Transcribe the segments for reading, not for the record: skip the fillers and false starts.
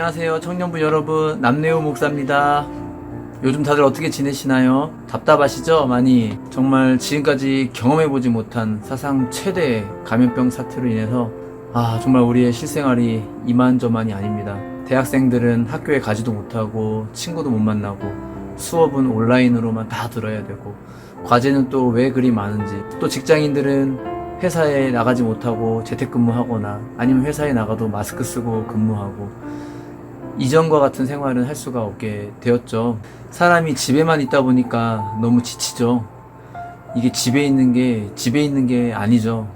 안녕하세요 청년부 여러분, 남내우 목사입니다. 요즘 다들 어떻게 지내시나요? 답답하시죠? 많이. 정말 지금까지 경험해보지 못한 사상 최대의 감염병 사태로 인해서 정말 우리의 실생활이 이만저만이 아닙니다. 대학생들은 학교에 가지도 못하고 친구도 못 만나고 수업은 온라인으로만 다 들어야 되고 과제는 또 왜 그리 많은지, 또 직장인들은 회사에 나가지 못하고 재택근무하거나 아니면 회사에 나가도 마스크 쓰고 근무하고 이전과 같은 생활은 할 수가 없게 되었죠. 사람이 집에만 있다 보니까 너무 지치죠. 이게 집에 있는 게 아니죠.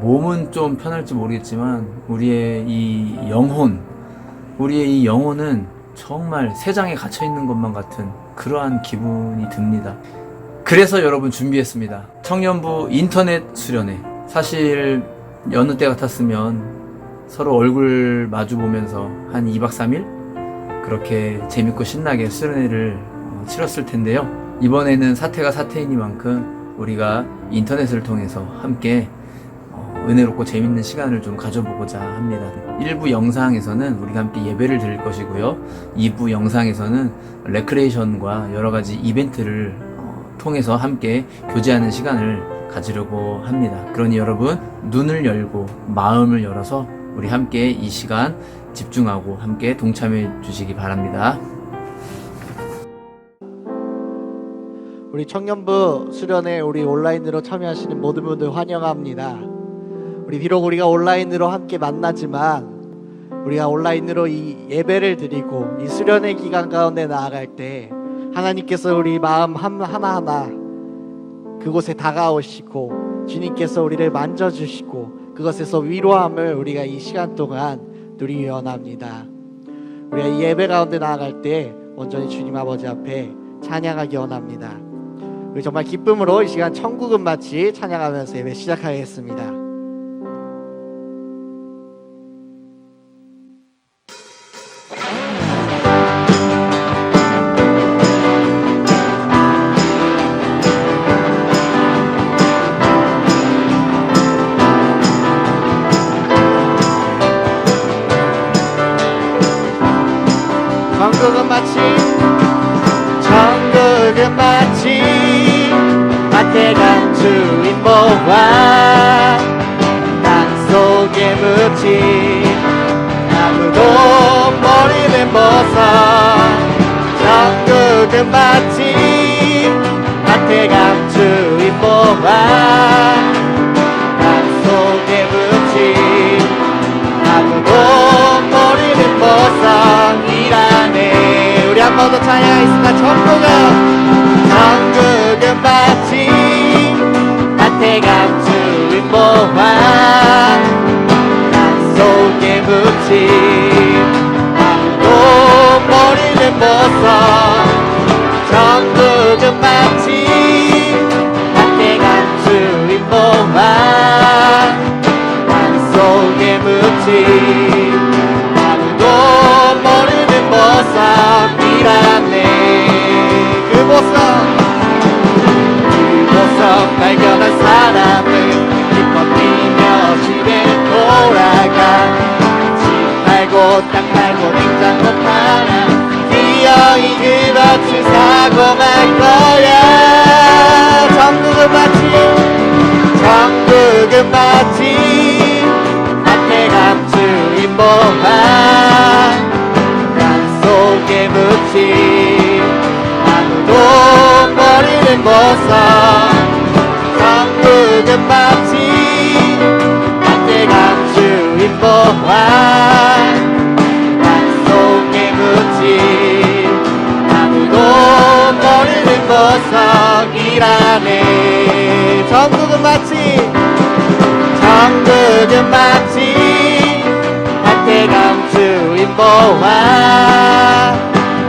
몸은 좀 편할지 모르겠지만 우리의 이 영혼은 정말 새장에 갇혀 있는 것만 같은 그러한 기분이 듭니다. 그래서 여러분 준비했습니다. 청년부 인터넷 수련회. 사실 여느 때 같았으면 서로 얼굴 마주 보면서 한 2박 3일 그렇게 재밌고 신나게 수련회를 치렀을 텐데요. 이번에는 사태가 사태이니만큼 우리가 인터넷을 통해서 함께 은혜롭고 재밌는 시간을 좀 가져보고자 합니다. 1부 영상에서는 우리가 함께 예배를 드릴 것이고요. 2부 영상에서는 레크레이션과 여러가지 이벤트를 통해서 함께 교제하는 시간을 가지려고 합니다. 그러니 여러분, 눈을 열고 마음을 열어서 우리 함께 이 시간 집중하고 함께 동참해 주시기 바랍니다. 우리 청년부 수련회 우리 온라인으로 참여하시는 모든 분들 환영합니다. 비록 우리가 온라인으로 함께 만나지만 우리가 온라인으로 이 예배를 드리고 이 수련회 기간 가운데 나아갈 때 하나님께서 우리 마음 하나하나 그곳에 다가오시고 주님께서 우리를 만져주시고 그것에서 위로함을 우리가 이 시간 동안 누리기 원합니다. 우리가 이 예배 가운데 나아갈 때 온전히 주님 아버지 앞에 찬양하기 원합니다. 우리 정말 기쁨으로 이 시간 천국은 마치 찬양하면서 예배 시작하겠습니다. 천국은 마치 마태가 주인 보아 땅속에 묻힌 아무도 모르는 보석. 천국은 마치 마태가 주인 보아 땅속에 묻힌 아무도 모르는 보석이라네. 우리 한 번 더 찬양하겠습니다. 천국은 마치 마태가 주인 보아 땅속에 묻힌 아무도 모르는 보석. 천국은 마치 마태가 주인 보아 땅속에 묻힌 아무도 모르는 보석이라네. 그 보석 발견한 사람은 기뻐 뛰며 집에 돌아가. 집 팔고 땅 팔고 냉장고 팔아 기어이 그 밭을 사고 말 거야. 천국은 마치 마태가 주인 보아 땅속에 묻힌 아무도 모르는 보석. 천국은 마치 마태가 주인 보아 땅속에 묻힌 아무도 모르는 보석이라네. 천국은 마치 마태가 주인 보아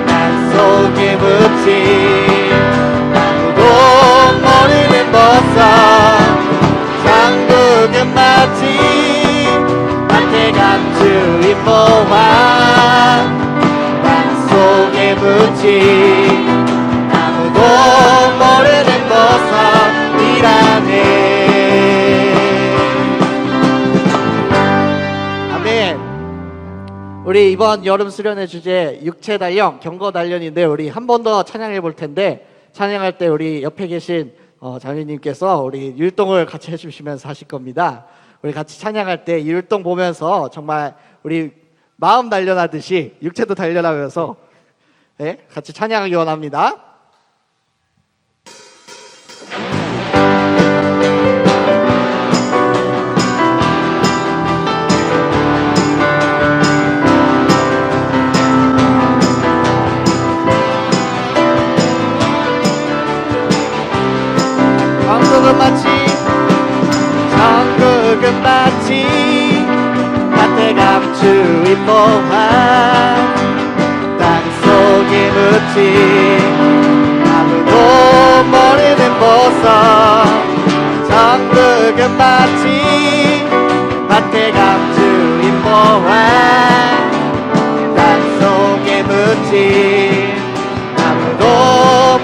땅속에 묻힌 아무도 모르는 보석. 천국은 마치 마태가 주인 보아 땅속에 묻힌 아무도 모르는 보석이라네. 우리 이번 여름 수련회 주제 육체 단련, 경거 단련인데 우리 한 번 더 찬양해 볼 텐데 찬양할 때 우리 옆에 계신 장로님께서 우리 율동을 같이 해주시면서 하실 겁니다. 우리 같이 찬양할 때 이 율동 보면서 정말 우리 마음 단련하듯이 육체도 단련하면서 같이 찬양하기 원합니다. 천국은 마치 밭에 감추인 보화 땅속에 묻힌 아무도 모르는 보석 천국은 마치 밭에 감추인 보화 땅속에 묻힌 아무도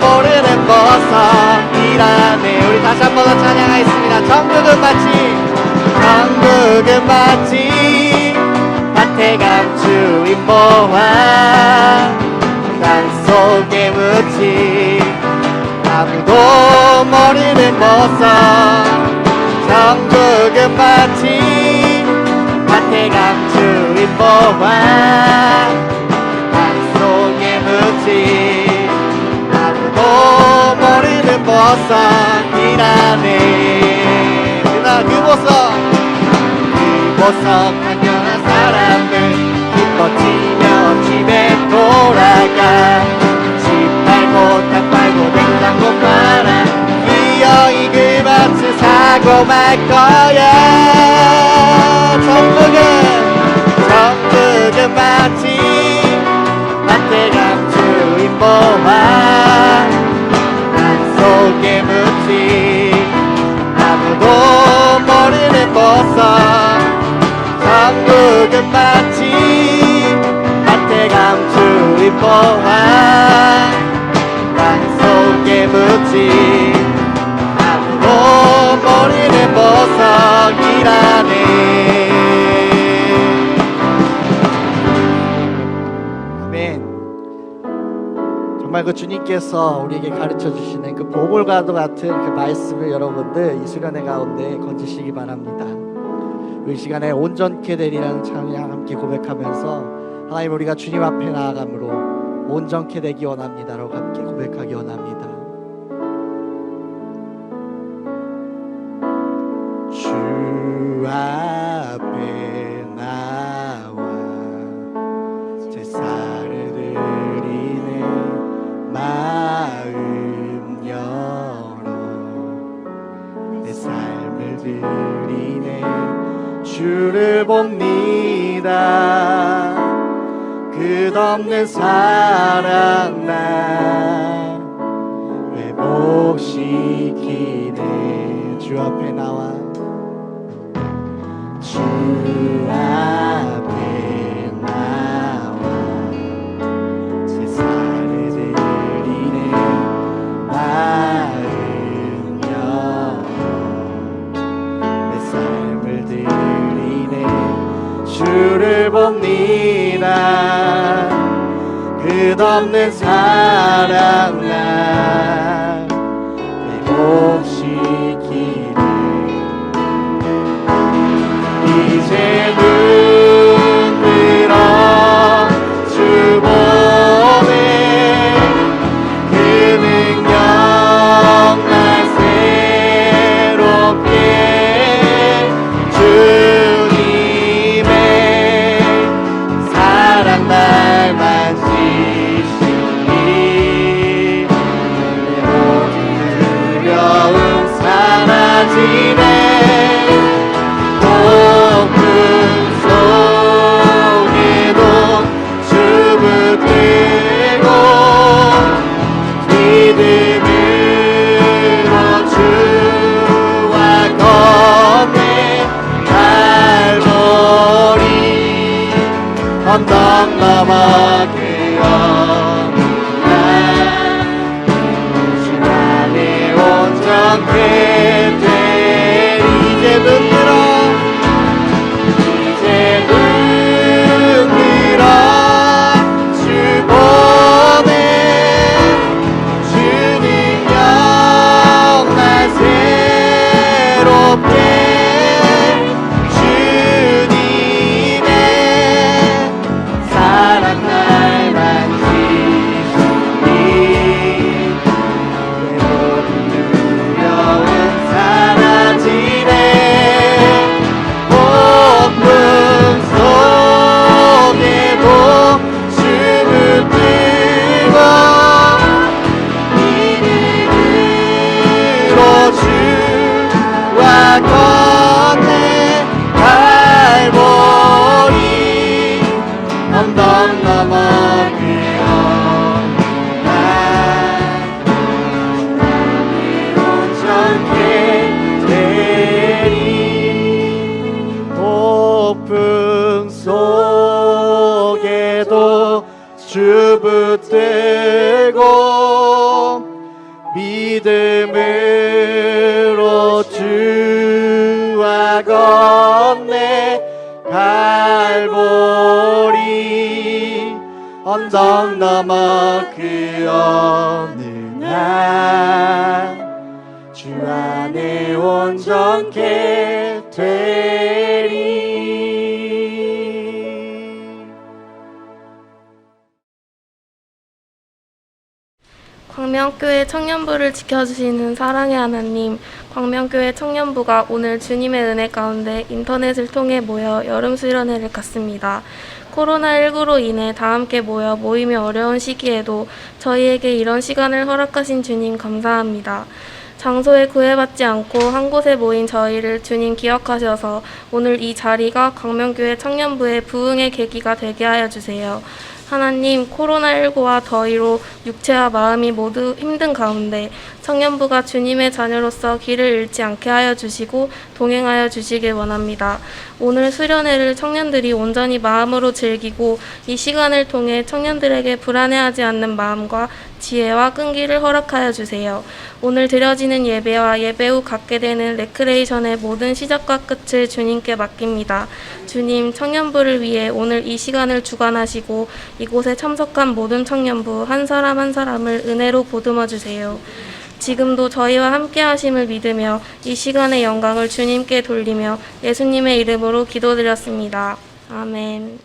모르는 보석이라네. 우리 다시 한 번 더 찬양하겠습니다. 천국은 마치 밭에 감추인 보화 땅속에 묻힌 아무도 모르는 보석 천국은 마치 밭에 감추인 보화 땅속에 묻힌 아무도 모르는 보석이라네. 그 보석 당연한 사람들 기뻐지며 집에 돌아가 집 팔고 땅 팔고 냉장고 팔아 기어이 그 밭을 사고 말 거야. 천국은 마치 밭에 감추인 보화 땅속에 묻힌 아무도 모르는 보석 천국은 마치 밭에 감추인 보화 땅속에 묻힌 아무도 모르는 보석이라네. 아멘. 정말 그 주님께서 우리에게 가르쳐 주시는 그 보물과도 같은 그 말씀을 여러분들 이 수련회 가운데 건지시기 바랍니다. 이 시간에 온전케 되리라는 찬양 함께 고백하면서 하나님 우리가 주님 앞에 나아감으로 온전케 되기 원합니다라고 함께 고백하기 원합니다. 주 앞에 나와 제사를 드리네 마음 열어 내 삶을 드리네 주를 봅니다. 끝없는 사랑 나 회복시키네. 주 앞에 나와 주 앞에 나와 제사를 드리네 마음 열어 내 삶을 드리네 주를 봅니다. 끝없는 사랑 나 회복시키네. 이제 눈 들어 주 보네 그 능력 날 새롭게 주님의 사랑 날 만지시니 두려움 사라지네. 높은 속에도 주부 들고 믿음으로 주와 걷네. 갈보리 언덕 넘어 그 어느 주 안에 온전케 되리. 이제 눈 들어 이제 눈 들어 주 붙들고 믿음으로 주와 건네 갈보리 언덕 넘어 그 어느 날 주 안에 온전케 되리. 광명교회 청년부를 지켜주시는 사랑의 하나님, 광명교회 청년부가 오늘 주님의 은혜 가운데 인터넷을 통해 모여 여름 수련회를 갖습니다. 코로나19로 인해 다 함께 모여 모임이 어려운 시기에도 저희에게 이런 시간을 허락하신 주님 감사합니다. 장소에 구애받지 않고 한 곳에 모인 저희를 주님 기억하셔서 오늘 이 자리가 광명교회 청년부의 부흥의 계기가 되게 하여 주세요. 하나님, 코로나19와 더위로 육체와 마음이 모두 힘든 가운데 청년부가 주님의 자녀로서 길을 잃지 않게 하여 주시고 동행하여 주시길 원합니다. 오늘 수련회를 청년들이 온전히 마음으로 즐기고 이 시간을 통해 청년들에게 불안해하지 않는 마음과 지혜와 끈기를 허락하여 주세요. 오늘 드려지는 예배와 예배 후 갖게 되는 레크레이션의 모든 시작과 끝을 주님께 맡깁니다. 주님, 청년부를 위해 오늘 이 시간을 주관하시고 이곳에 참석한 모든 청년부 한 사람 한 사람을 은혜로 보듬어 주세요. 지금도 저희와 함께 하심을 믿으며 이 시간의 영광을 주님께 돌리며 예수님의 이름으로 기도드렸습니다. 아멘.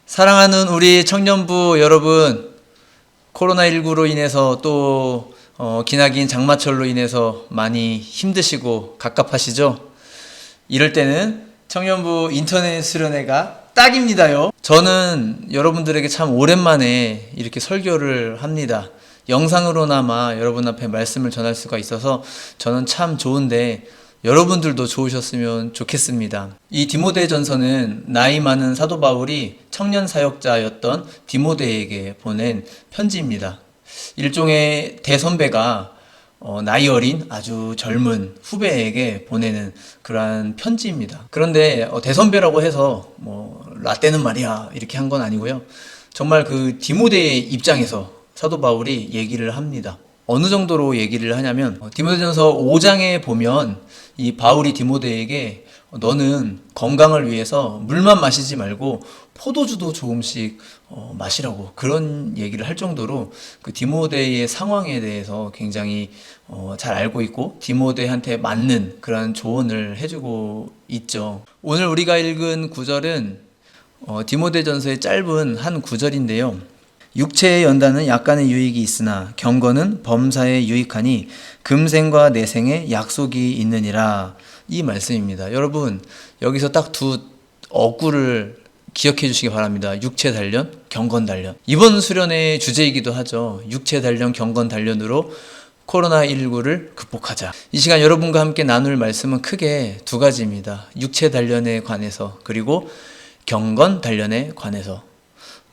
사랑하는 우리 청년부 여러분, 코로나19로 인해서 또 기나긴 장마철로 인해서 많이 힘드시고 갑갑하시죠? 이럴 때는 청년부 인터넷 수련회가 딱입니다요. 저는 여러분들에게 참 오랜만에 이렇게 설교를 합니다. 영상으로나마 여러분 앞에 말씀을 전할 수가 있어서 저는 참 좋은데 여러분들도 좋으셨으면 좋겠습니다. 이 디모데전서는 나이 많은 사도 바울이 청년 사역자였던 디모데에게 보낸 편지입니다. 일종의 대선배가 나이 어린 아주 젊은 후배에게 보내는 그러한 편지입니다. 그런데 대선배라고 해서 라떼는 말이야 이렇게 한 건 아니고요. 정말 그 디모데의 입장에서 사도 바울이 얘기를 합니다. 어느 정도로 얘기를 하냐면 디모데전서 5장에 보면 이 바울이 디모데에게 너는 건강을 위해서 물만 마시지 말고 포도주도 조금씩 마시라고 그런 얘기를 할 정도로 그 디모데의 상황에 대해서 굉장히 잘 알고 있고 디모데한테 맞는 그런 조언을 해주고 있죠. 오늘 우리가 읽은 구절은 디모데전서의 짧은 한 구절인데요. 육체의 연단은 약간의 유익이 있으나 경건은 범사에 유익하니 금생과 내생에 약속이 있느니라. 이 말씀입니다. 여러분, 여기서 딱 두 어구를 기억해 주시기 바랍니다. 육체 단련, 경건 단련. 이번 수련회의 주제이기도 하죠. 육체 단련, 경건 단련으로 코로나19를 극복하자. 이 시간 여러분과 함께 나눌 말씀은 크게 두 가지입니다. 육체 단련에 관해서 그리고 경건 단련에 관해서.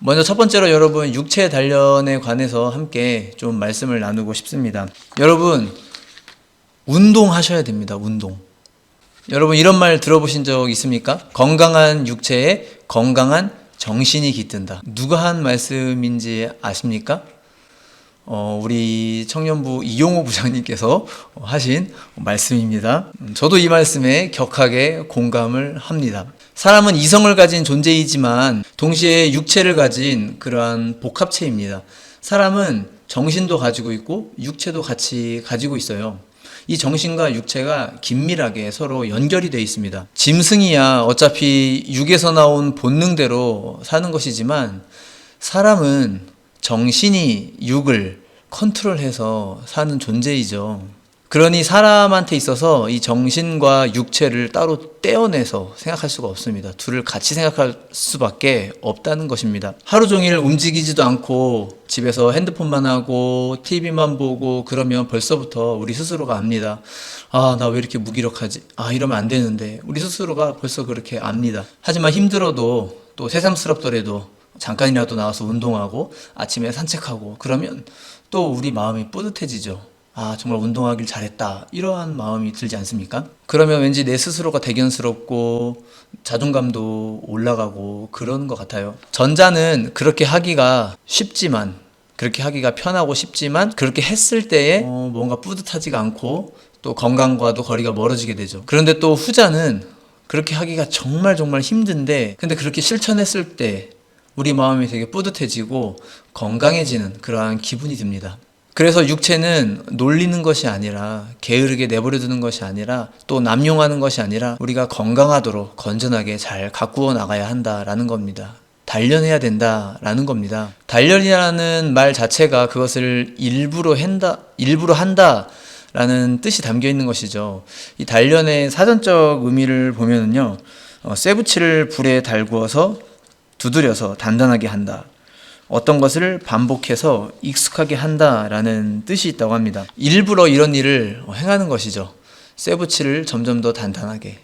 먼저 첫 번째로 여러분 육체 단련에 관해서 함께 좀 말씀을 나누고 싶습니다. 여러분 운동하셔야 됩니다. 운동. 여러분 이런 말 들어보신 적 있습니까? 건강한 육체에 건강한 정신이 깃든다. 누가 한 말씀인지 아십니까? 우리 청년부 이용호 부장님께서 하신 말씀입니다. 저도 이 말씀에 격하게 공감을 합니다. 사람은 이성을 가진 존재이지만 동시에 육체를 가진 그러한 복합체입니다. 사람은 정신도 가지고 있고 육체도 같이 가지고 있어요. 이 정신과 육체가 긴밀하게 서로 연결이 되어 있습니다. 짐승이야 어차피 육에서 나온 본능대로 사는 것이지만 사람은 정신이 육을 컨트롤해서 사는 존재이죠. 그러니 사람한테 있어서 이 정신과 육체를 따로 떼어내서 생각할 수가 없습니다. 둘을 같이 생각할 수밖에 없다는 것입니다. 하루 종일 움직이지도 않고 집에서 핸드폰만 하고 TV만 보고 그러면 벌써부터 우리 스스로가 압니다. 아, 나 왜 이렇게 무기력하지? 아, 이러면 안 되는데 우리 스스로가 벌써 그렇게 압니다. 하지만 힘들어도 또 새삼스럽더라도 잠깐이라도 나와서 운동하고 아침에 산책하고 그러면 또 우리 마음이 뿌듯해지죠. 아, 정말 운동하길 잘했다. 이러한 마음이 들지 않습니까? 그러면 왠지 내 스스로가 대견스럽고 자존감도 올라가고 그러는 것 같아요. 전자는 그렇게 하기가 쉽지만, 그렇게 하기가 편하고 쉽지만, 그렇게 했을 때에 뭔가 뿌듯하지가 않고 또 건강과도 거리가 멀어지게 되죠. 그런데 또 후자는 그렇게 하기가 정말 정말 힘든데, 근데 그렇게 실천했을 때 우리 마음이 되게 뿌듯해지고 건강해지는 그러한 기분이 듭니다. 그래서 육체는 놀리는 것이 아니라, 게으르게 내버려 두는 것이 아니라, 또 남용하는 것이 아니라 우리가 건강하도록 건전하게 잘 가꾸어 나가야 한다라는 겁니다. 단련해야 된다라는 겁니다. 단련이라는 말 자체가 그것을 일부러 한다라는 뜻이 담겨 있는 것이죠. 이 단련의 사전적 의미를 보면은요, 쇠붙이를 불에 달구어서 두드려서 단단하게 한다. 어떤 것을 반복해서 익숙하게 한다라는 뜻이 있다고 합니다. 일부러 이런 일을 행하는 것이죠. 쇠붙이를 점점 더 단단하게.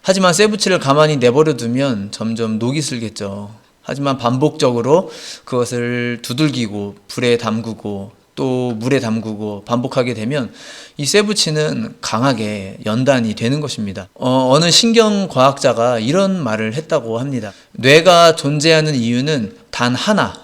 하지만 쇠붙이를 가만히 내버려 두면 점점 녹이 슬겠죠. 하지만 반복적으로 그것을 두들기고 불에 담그고 또 물에 담그고 반복하게 되면 이 쇠붙이는 강하게 연단이 되는 것입니다. 어느 신경과학자가 이런 말을 했다고 합니다. 뇌가 존재하는 이유는 단 하나,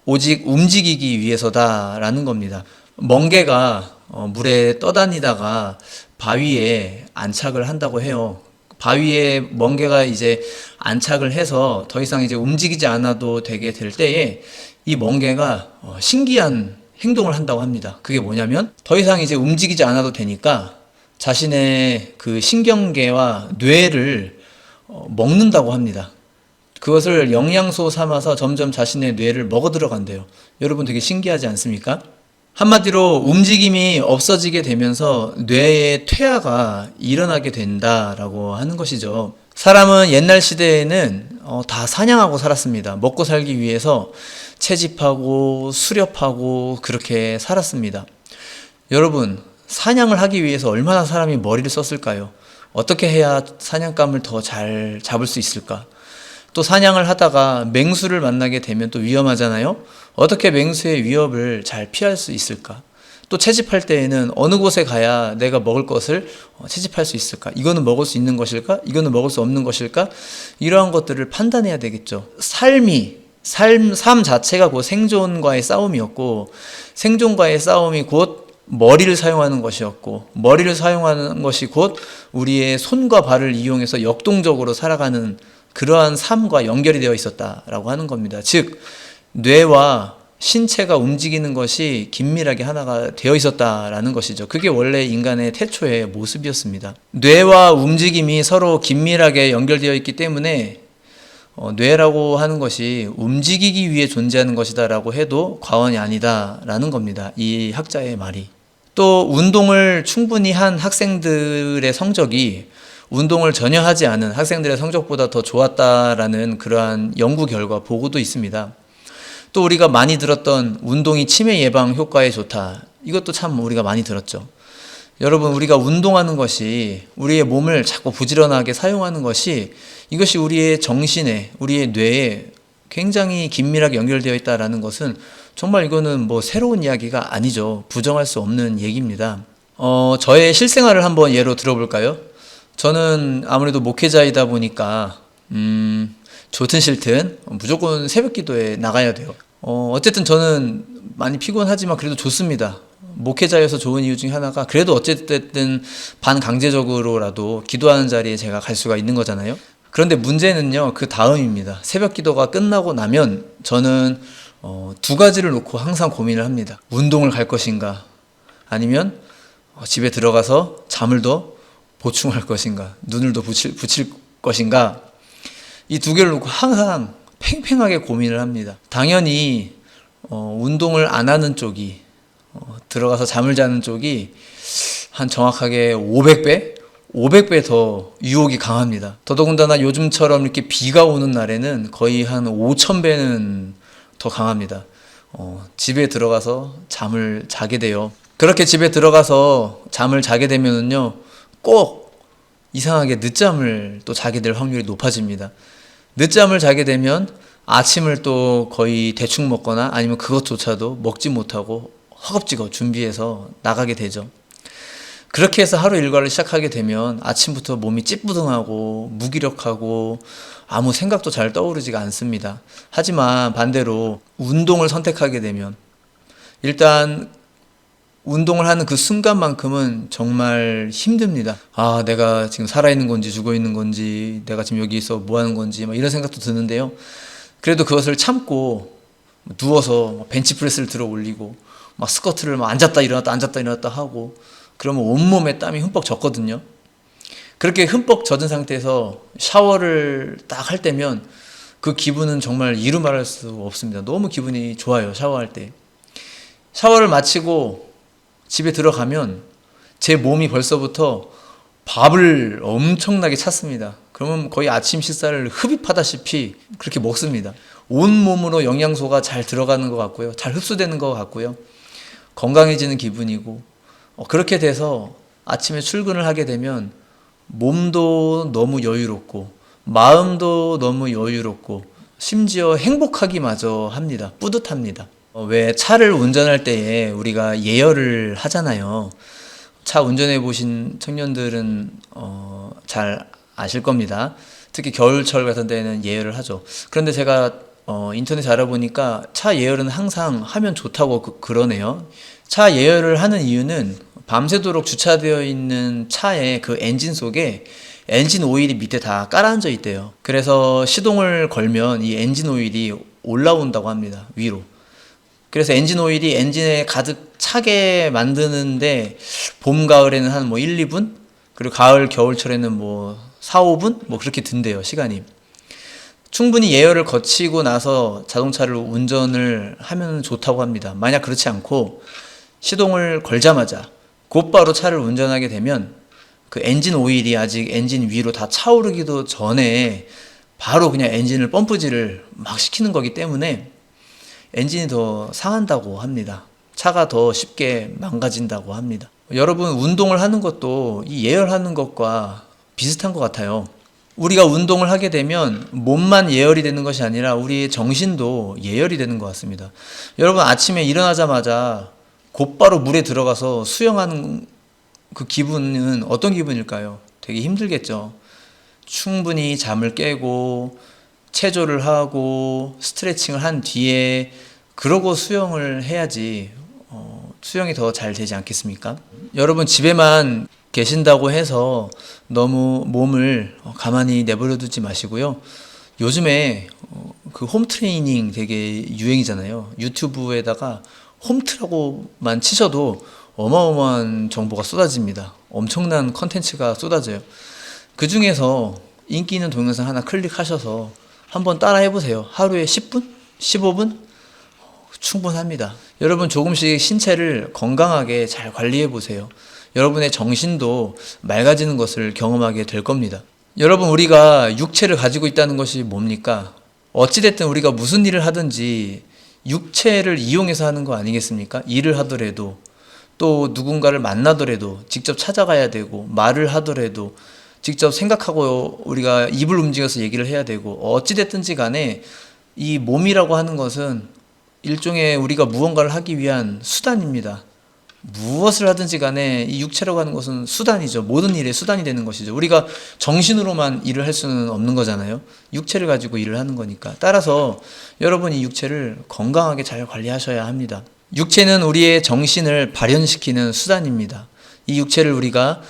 오직 움직이기 위해서다라는 겁니다. 멍게가 물에 떠다니다가 바위에 안착을 한다고 해요. 바위에 멍게가 이제 안착을 해서 더 이상 이제 움직이지 않아도 되게 될 때에 이 멍게가 신기한 행동을 한다고 합니다. 그게 뭐냐면 더 이상 이제 움직이지 않아도 되니까 자신의 그 신경계와 뇌를 먹는다고 합니다. 그것을 영양소 삼아서 점점 자신의 뇌를 먹어 들어간대요. 여러분 되게 신기하지 않습니까? 한마디로 움직임이 없어지게 되면서 뇌의 퇴화가 일어나게 된다라고 하는 것이죠. 사람은 옛날 시대에는 다 사냥하고 살았습니다. 먹고 살기 위해서 채집하고 수렵하고 그렇게 살았습니다. 여러분, 사냥을 하기 위해서 얼마나 사람이 머리를 썼을까요? 어떻게 해야 사냥감을 더 잘 잡을 수 있을까? 또 사냥을 하다가 맹수를 만나게 되면 또 위험하잖아요. 어떻게 맹수의 위협을 잘 피할 수 있을까? 또 채집할 때에는 어느 곳에 가야 내가 먹을 것을 채집할 수 있을까? 이거는 먹을 수 있는 것일까? 이거는 먹을 수 없는 것일까? 이러한 것들을 판단해야 되겠죠. 삶 자체가 곧 생존과의 싸움이었고, 생존과의 싸움이 곧 머리를 사용하는 것이었고, 머리를 사용하는 것이 곧 우리의 손과 발을 이용해서 역동적으로 살아가는 그러한 삶과 연결이 되어 있었다라고 하는 겁니다. 즉, 뇌와 신체가 움직이는 것이 긴밀하게 하나가 되어 있었다라는 것이죠. 그게 원래 인간의 태초의 모습이었습니다. 뇌와 움직임이 서로 긴밀하게 연결되어 있기 때문에 뇌라고 하는 것이 움직이기 위해 존재하는 것이다라고 해도 과언이 아니다라는 겁니다. 이 학자의 말이. 또 운동을 충분히 한 학생들의 성적이 운동을 전혀 하지 않은 학생들의 성적보다 더 좋았다라는 그러한 연구 결과 보고도 있습니다. 또 우리가 많이 들었던 운동이 치매 예방 효과에 좋다. 이것도 참 우리가 많이 들었죠. 여러분, 우리가 운동하는 것이, 우리의 몸을 자꾸 부지런하게 사용하는 것이, 이것이 우리의 정신에, 우리의 뇌에 굉장히 긴밀하게 연결되어 있다는 것은 정말 이거는 뭐 새로운 이야기가 아니죠. 부정할 수 없는 얘기입니다. 저의 실생활을 한번 예로 들어볼까요? 저는 아무래도 목회자이다 보니까 좋든 싫든 무조건 새벽 기도에 나가야 돼요. 어쨌든 저는 많이 피곤하지만 그래도 좋습니다. 목회자여서 좋은 이유 중에 하나가 그래도 어쨌든 반강제적으로라도 기도하는 자리에 제가 갈 수가 있는 거잖아요. 그런데 문제는요, 그 다음입니다. 새벽 기도가 끝나고 나면 저는 두 가지를 놓고 항상 고민을 합니다. 운동을 갈 것인가, 아니면 집에 들어가서 잠을 더 보충할 것인가, 눈을 더 붙일 것인가. 이 두 개를 놓고 항상 팽팽하게 고민을 합니다. 당연히 운동을 안 하는 쪽이, 들어가서 잠을 자는 쪽이 한 정확하게 500배 더 유혹이 강합니다. 더더군다나 요즘처럼 이렇게 비가 오는 날에는 거의 한 5000배는 더 강합니다. 집에 들어가서 잠을 자게 돼요. 그렇게 집에 들어가서 잠을 자게 되면은요, 꼭 이상하게 늦잠을 또 자게 될 확률이 높아집니다. 늦잠을 자게 되면 아침을 또 거의 대충 먹거나 아니면 그것조차도 먹지 못하고 허겁지겁 준비해서 나가게 되죠. 그렇게 해서 하루 일과를 시작하게 되면 아침부터 몸이 찌뿌둥하고 무기력하고 아무 생각도 잘 떠오르지가 않습니다. 하지만 반대로 운동을 선택하게 되면 일단 운동을 하는 그 순간만큼은 정말 힘듭니다. 아, 내가 지금 살아있는 건지 죽어있는 건지, 내가 지금 여기서 뭐 하는 건지, 막 이런 생각도 드는데요. 그래도 그것을 참고 누워서 벤치프레스를 들어 올리고, 막 스쿼트를 막 앉았다 일어났다 하고, 그러면 온몸에 땀이 흠뻑 젖거든요. 그렇게 흠뻑 젖은 상태에서 샤워를 딱 할 때면 그 기분은 정말 이루 말할 수 없습니다. 너무 기분이 좋아요, 샤워할 때. 샤워를 마치고 집에 들어가면 제 몸이 벌써부터 밥을 엄청나게 찾습니다. 그러면 거의 아침 식사를 흡입하다시피 그렇게 먹습니다. 온몸으로 영양소가 잘 들어가는 것 같고요. 잘 흡수되는 것 같고요. 건강해지는 기분이고, 그렇게 돼서 아침에 출근을 하게 되면 몸도 너무 여유롭고 마음도 너무 여유롭고 심지어 행복하기마저 합니다. 뿌듯합니다. 왜 차를 운전할 때에 우리가 예열을 하잖아요. 차 운전해 보신 청년들은 잘 아실 겁니다. 특히 겨울철 같은 데는 예열을 하죠. 그런데 제가 인터넷에 알아보니까 차 예열은 항상 하면 좋다고 그러네요. 차 예열을 하는 이유는 밤새도록 주차되어 있는 차의 그 엔진 속에 엔진 오일이 밑에 다 깔아앉아 있대요. 그래서 시동을 걸면 이 엔진 오일이 올라온다고 합니다, 위로. 그래서 엔진 오일이 엔진에 가득 차게 만드는데 봄, 가을에는 한 1, 2분? 그리고 가을, 겨울철에는 4, 5분? 그렇게 든대요, 시간이. 충분히 예열을 거치고 나서 자동차를 운전을 하면 좋다고 합니다. 만약 그렇지 않고 시동을 걸자마자 곧바로 차를 운전하게 되면 그 엔진 오일이 아직 엔진 위로 다 차오르기도 전에 바로 그냥 엔진을 펌프질을 막 시키는 거기 때문에 엔진이 더 상한다고 합니다. 차가 더 쉽게 망가진다고 합니다. 여러분, 운동을 하는 것도 이 예열하는 것과 비슷한 것 같아요. 우리가 운동을 하게 되면 몸만 예열이 되는 것이 아니라 우리의 정신도 예열이 되는 것 같습니다. 여러분, 아침에 일어나자마자 곧바로 물에 들어가서 수영하는 그 기분은 어떤 기분일까요? 되게 힘들겠죠. 충분히 잠을 깨고 체조를 하고 스트레칭을 한 뒤에 그러고 수영을 해야지 수영이 더 잘 되지 않겠습니까? 여러분, 집에만 계신다고 해서 너무 몸을 가만히 내버려 두지 마시고요. 요즘에 그 홈트레이닝 되게 유행이잖아요. 유튜브에다가 홈트라고만 치셔도 어마어마한 정보가 쏟아집니다. 엄청난 컨텐츠가 쏟아져요. 그 중에서 인기 있는 동영상 하나 클릭하셔서 한번 따라 해보세요. 하루에 10분? 15분? 충분합니다. 여러분, 조금씩 신체를 건강하게 잘 관리해 보세요. 여러분의 정신도 맑아지는 것을 경험하게 될 겁니다. 여러분, 우리가 육체를 가지고 있다는 것이 뭡니까? 어찌됐든 우리가 무슨 일을 하든지 육체를 이용해서 하는 거 아니겠습니까? 일을 하더라도, 또 누군가를 만나더라도 직접 찾아가야 되고, 말을 하더라도 직접 생각하고 우리가 입을 움직여서 얘기를 해야 되고, 어찌됐든지 간에 이 몸이라고 하는 것은 일종의 우리가 무언가를 하기 위한 수단입니다. 무엇을 하든지 간에 이 육체라고 하는 것은 수단이죠. 모든 일의 수단이 되는 것이죠. 우리가 정신으로만 일을 할 수는 없는 거잖아요. 육체를 가지고 일을 하는 거니까. 따라서 여러분, 이 육체를 건강하게 잘 관리하셔야 합니다. 육체는 우리의 정신을 발현시키는 수단입니다. 이 육체를 우리가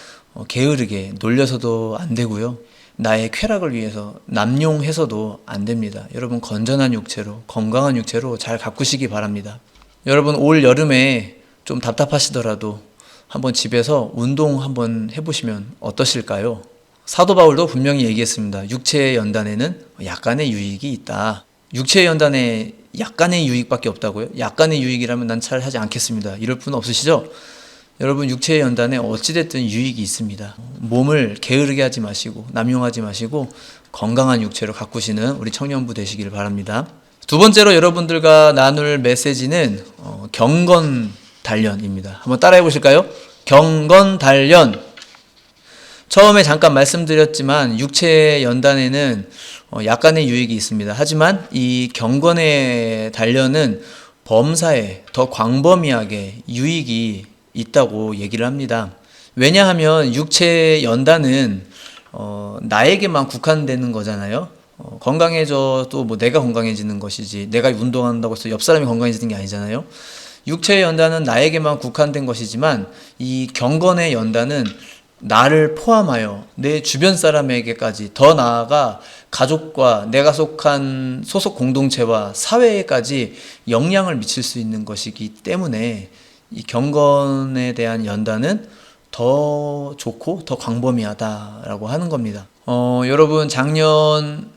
게으르게 놀려서도 안 되고요. 나의 쾌락을 위해서 남용해서도 안 됩니다. 여러분, 건전한 육체로, 건강한 육체로 잘 가꾸시기 바랍니다. 여러분, 올 여름에 좀 답답하시더라도 한번 집에서 운동 한번 해보시면 어떠실까요? 사도 바울도 분명히 얘기했습니다. 육체의 연단에는 약간의 유익이 있다. 육체의 연단에 약간의 유익밖에 없다고요? 약간의 유익이라면 난 잘 하지 않겠습니다. 이럴 분 없으시죠? 여러분, 육체의 연단에 어찌됐든 유익이 있습니다. 몸을 게으르게 하지 마시고 남용하지 마시고 건강한 육체로 가꾸시는 우리 청년부 되시길 바랍니다. 두 번째로 여러분들과 나눌 메시지는 경건 단련입니다. 한번 따라해 보실까요? 경건 단련. 처음에 잠깐 말씀드렸지만 육체의 연단에는 약간의 유익이 있습니다. 하지만 이 경건의 단련은 범사에 더 광범위하게 유익이 있다고 얘기를 합니다. 왜냐하면 육체 연단은 나에게만 국한되는 거잖아요. 건강해져도 뭐 내가 건강해지는 것이지 내가 운동한다고 해서 옆 사람이 건강해지는 게 아니잖아요. 육체의 연단은 나에게만 국한된 것이지만 이 경건의 연단은 나를 포함하여 내 주변 사람에게까지, 더 나아가 가족과 내가 속한 소속 공동체와 사회에까지 영향을 미칠 수 있는 것이기 때문에 이 경건에 대한 연단은 더 좋고 더 광범위하다라고 하는 겁니다. 여러분 작년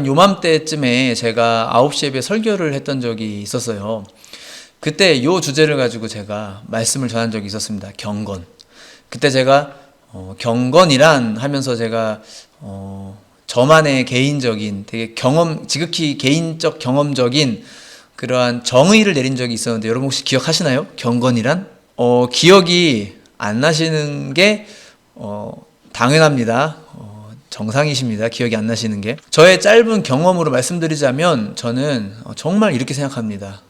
요맘때쯤에 제가 9시 예배 설교를 했던 적이 있었어요. 그때 이 주제를 가지고 제가 말씀을 전한 적이 있었습니다. 경건. 그때 제가 경건이란 하면서 제가 저만의 개인적인 되게 지극히 개인적 경험적인 그러한 정의를 내린 적이 있었는데 여러분 혹시 기억하시나요? 경건이란? 기억이 안 나시는 게 당연합니다. 정상이십니다. 기억이 안 나시는 게. 저의 짧은 경험으로 말씀드리자면 저는 정말 이렇게 생각합니다.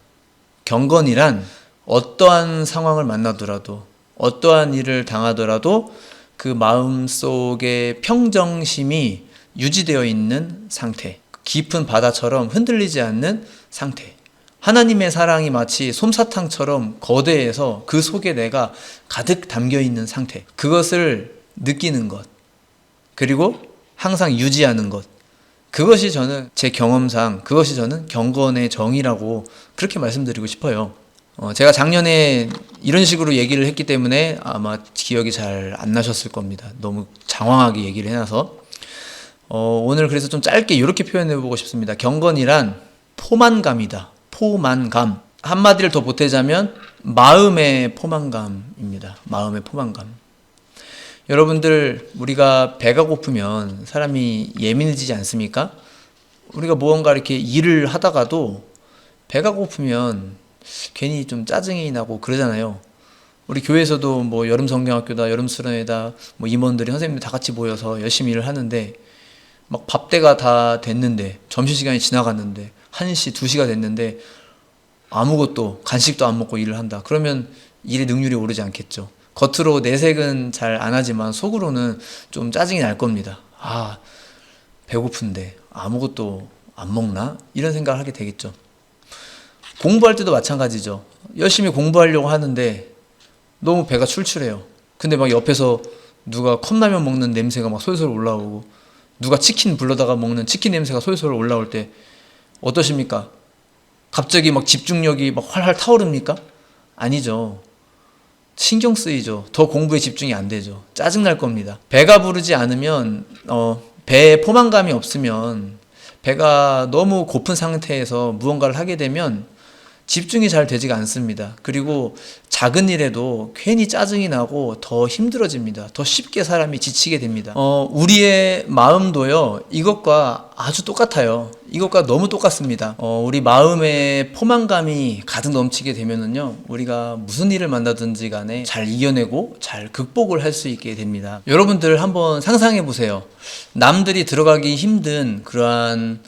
경건이란 어떠한 상황을 만나더라도 어떠한 일을 당하더라도 그 마음속의 평정심이 유지되어 있는 상태, 깊은 바다처럼 흔들리지 않는 상태. 하나님의 사랑이 마치 솜사탕처럼 거대해서 그 속에 내가 가득 담겨 있는 상태. 그것을 느끼는 것. 그리고 항상 유지하는 것. 그것이 저는 제 경험상 그것이 저는 경건의 정의라고 그렇게 말씀드리고 싶어요. 제가 작년에 이런 식으로 얘기를 했기 때문에 아마 기억이 잘 안 나셨을 겁니다. 너무 장황하게 얘기를 해놔서. 오늘 그래서 좀 짧게 이렇게 표현해보고 싶습니다. 경건이란 포만감이다. 포만감. 한마디를 더 보태자면 마음의 포만감입니다. 마음의 포만감. 여러분들 우리가 배가 고프면 사람이 예민해지지 않습니까? 우리가 무언가 이렇게 일을 하다가도 배가 고프면 괜히 좀 짜증이 나고 그러잖아요. 우리 교회에서도 뭐 여름 성경학교다, 여름 수련회다, 뭐 임원들이 선생님들 다 같이 모여서 열심히 일을 하는데 막 밥때가 다 됐는데 점심시간이 지나갔는데 1시, 2시가 됐는데 아무것도 간식도 안 먹고 일을 한다. 그러면 일의 능률이 오르지 않겠죠. 겉으로 내색은 잘 안 하지만 속으로는 좀 짜증이 날 겁니다. 아, 배고픈데 아무것도 안 먹나? 이런 생각을 하게 되겠죠. 공부할 때도 마찬가지죠. 열심히 공부하려고 하는데 너무 배가 출출해요. 근데 막 옆에서 누가 컵라면 먹는 냄새가 막 솔솔 올라오고 누가 치킨 불러다가 먹는 치킨 냄새가 솔솔 올라올 때 어떠십니까? 갑자기 막 집중력이 막 활활 타오릅니까? 아니죠. 신경 쓰이죠. 더 공부에 집중이 안 되죠. 짜증날 겁니다. 배가 부르지 않으면 배에 포만감이 없으면 배가 너무 고픈 상태에서 무언가를 하게 되면 집중이 잘 되지가 않습니다. 그리고 작은 일에도 괜히 짜증이 나고 더 힘들어집니다. 더 쉽게 사람이 지치게 됩니다. 우리의 마음도요, 이것과 아주 똑같아요. 이것과 너무 똑같습니다. 우리 마음의 포만감이 가득 넘치게 되면은요, 우리가 무슨 일을 만나든지 간에 잘 이겨내고 잘 극복을 할 수 있게 됩니다. 여러분들 한번 상상해 보세요. 남들이 들어가기 힘든 그러한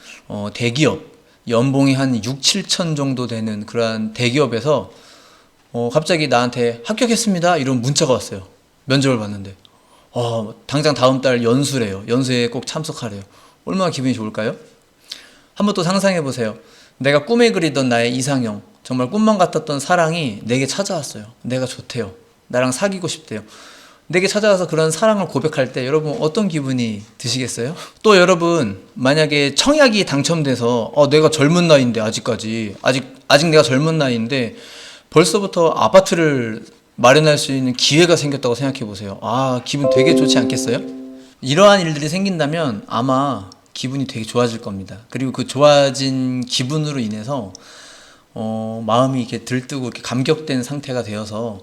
대기업, 연봉이 한 6, 7천 정도 되는 그러한 대기업에서 갑자기 나한테 합격했습니다 이런 문자가 왔어요. 면접을 봤는데 당장 다음 달 연수래요. 연수에 꼭 참석하래요. 얼마나 기분이 좋을까요? 한번 또 상상해 보세요. 내가 꿈에 그리던 나의 이상형, 정말 꿈만 같았던 사랑이 내게 찾아왔어요. 내가 좋대요. 나랑 사귀고 싶대요. 내게 찾아와서 그런 사랑을 고백할 때 여러분 어떤 기분이 드시겠어요? 또 여러분 만약에 청약이 당첨돼서 내가 젊은 나이인데 아직 내가 젊은 나이인데 벌써부터 아파트를 마련할 수 있는 기회가 생겼다고 생각해 보세요. 기분 되게 좋지 않겠어요? 이러한 일들이 생긴다면 아마 기분이 되게 좋아질 겁니다. 그리고 그 좋아진 기분으로 인해서 마음이 이렇게 들뜨고 이렇게 감격된 상태가 되어서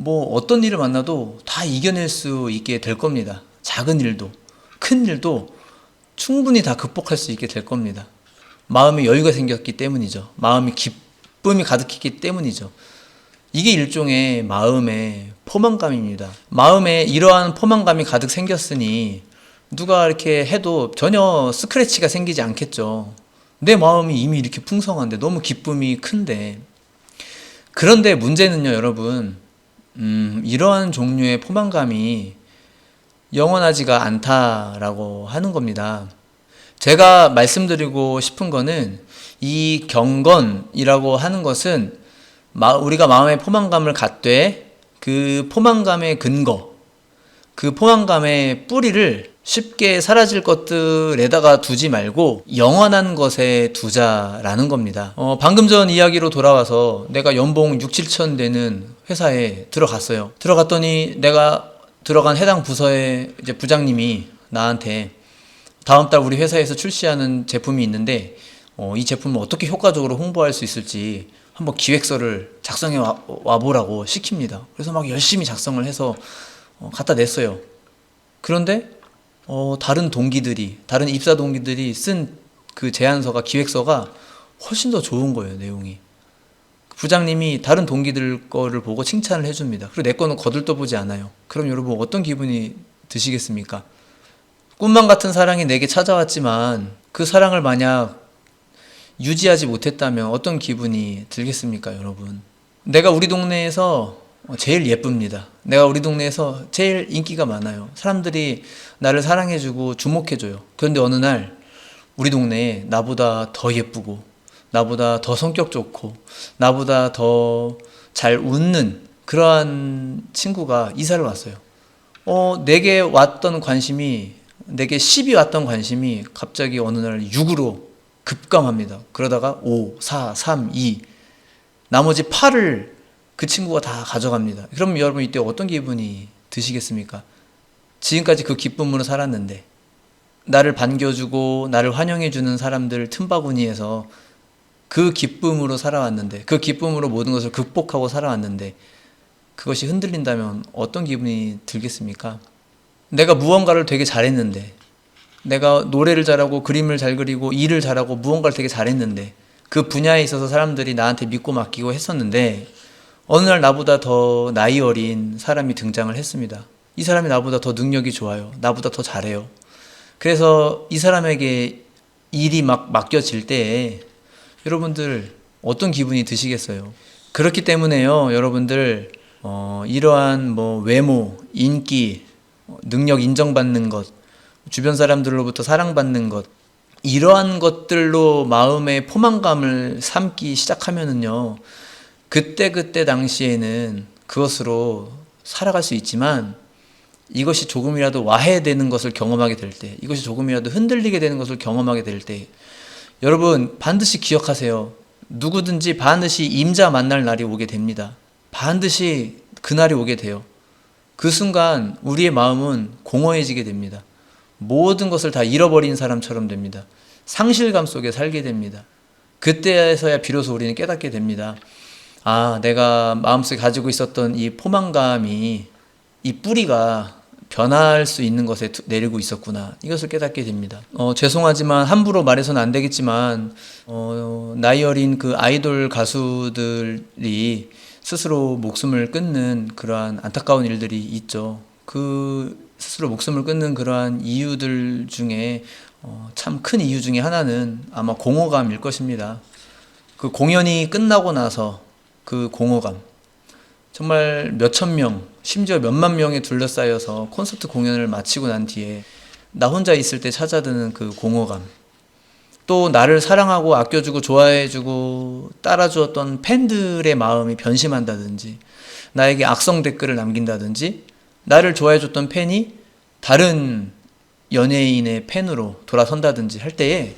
뭐 어떤 일을 만나도 다 이겨낼 수 있게 될 겁니다. 작은 일도 큰 일도 충분히 다 극복할 수 있게 될 겁니다. 마음에 여유가 생겼기 때문이죠. 마음이 기쁨이 가득했기 때문이죠. 이게 일종의 마음의 포만감입니다. 마음에 이러한 포만감이 가득 생겼으니 누가 이렇게 해도 전혀 스크래치가 생기지 않겠죠. 내 마음이 이미 이렇게 풍성한데 너무 기쁨이 큰데 그런데 문제는요, 여러분. 이러한 종류의 포만감이 영원하지가 않다라고 하는 겁니다. 제가 말씀드리고 싶은 거는 이 경건이라고 하는 것은 우리가 마음의 포만감을 갖되 그 포만감의 근거, 그 포만감의 뿌리를 쉽게 사라질 것들에다가 두지 말고 영원한 것에 두자라는 겁니다. 방금 전 이야기로 돌아와서 내가 연봉 6, 7천 되는 회사에 들어갔어요. 들어갔더니 내가 들어간 해당 부서의 이제 부장님이 나한테 다음 달 우리 회사에서 출시하는 제품이 있는데 이 제품을 어떻게 효과적으로 홍보할 수 있을지 한번 기획서를 작성해 와보라고 시킵니다. 그래서 막 열심히 작성을 해서 갖다 냈어요. 그런데 다른 입사 동기들이 쓴 그 제안서가, 기획서가 훨씬 더 좋은 거예요, 내용이. 부장님이 다른 동기들 거를 보고 칭찬을 해줍니다. 그리고 내 거는 거들떠보지 않아요. 그럼 여러분 어떤 기분이 드시겠습니까? 꿈만 같은 사랑이 내게 찾아왔지만 그 사랑을 만약 유지하지 못했다면 어떤 기분이 들겠습니까, 여러분? 내가 우리 동네에서 제일 예쁩니다. 내가 우리 동네에서 제일 인기가 많아요. 사람들이 나를 사랑해주고 주목해줘요. 그런데 어느 날 우리 동네에 나보다 더 예쁘고 나보다 더 성격 좋고 나보다 더 잘 웃는 그러한 친구가 이사를 왔어요. 내게 10이 왔던 관심이 갑자기 어느 날 6으로 급감합니다. 그러다가 5, 4, 3, 2 나머지 8을 그 친구가 다 가져갑니다. 그럼 여러분 이때 어떤 기분이 드시겠습니까? 지금까지 그 기쁨으로 살았는데, 나를 반겨주고 나를 환영해주는 사람들 틈바구니에서 그 기쁨으로 살아왔는데, 그 기쁨으로 모든 것을 극복하고 살아왔는데 그것이 흔들린다면 어떤 기분이 들겠습니까? 내가 무언가를 되게 잘했는데, 내가 노래를 잘하고 그림을 잘 그리고 일을 잘하고 무언가를 되게 잘했는데, 그 분야에 있어서 사람들이 나한테 믿고 맡기고 했었는데 어느 날 나보다 더 나이 어린 사람이 등장을 했습니다. 이 사람이 나보다 더 능력이 좋아요. 나보다 더 잘해요. 그래서 이 사람에게 일이 막 맡겨질 때 여러분들 어떤 기분이 드시겠어요? 그렇기 때문에요, 여러분들 이러한 외모, 인기, 능력 인정받는 것, 주변 사람들로부터 사랑받는 것, 이러한 것들로 마음의 포만감을 삼기 시작하면은요, 그때 당시에는 그것으로 살아갈 수 있지만 이것이 조금이라도 와해되는 것을 경험하게 될 때, 이것이 조금이라도 흔들리게 되는 것을 경험하게 될 때, 여러분 반드시 기억하세요. 누구든지 반드시 임자 만날 날이 오게 됩니다. 반드시 그날이 오게 돼요. 그 순간 우리의 마음은 공허해지게 됩니다. 모든 것을 다 잃어버린 사람처럼 됩니다. 상실감 속에 살게 됩니다. 그때서야 비로소 우리는 깨닫게 됩니다. 내가 마음속에 가지고 있었던 이 포만감이, 이 뿌리가 변할 수 있는 것에 내리고 있었구나. 이것을 깨닫게 됩니다. 죄송하지만 함부로 말해서는 안 되겠지만 나이 어린 그 아이돌 가수들이 스스로 목숨을 끊는 그러한 안타까운 일들이 있죠. 그 스스로 목숨을 끊는 그러한 이유들 중에 참 큰 이유 중에 하나는 아마 공허감일 것입니다. 그 공연이 끝나고 나서 그 공허감, 정말 몇천 명, 심지어 몇만 명에 둘러싸여서 콘서트 공연을 마치고 난 뒤에 나 혼자 있을 때 찾아드는 그 공허감, 또 나를 사랑하고 아껴주고 좋아해주고 따라주었던 팬들의 마음이 변심한다든지, 나에게 악성 댓글을 남긴다든지, 나를 좋아해줬던 팬이 다른 연예인의 팬으로 돌아선다든지 할 때에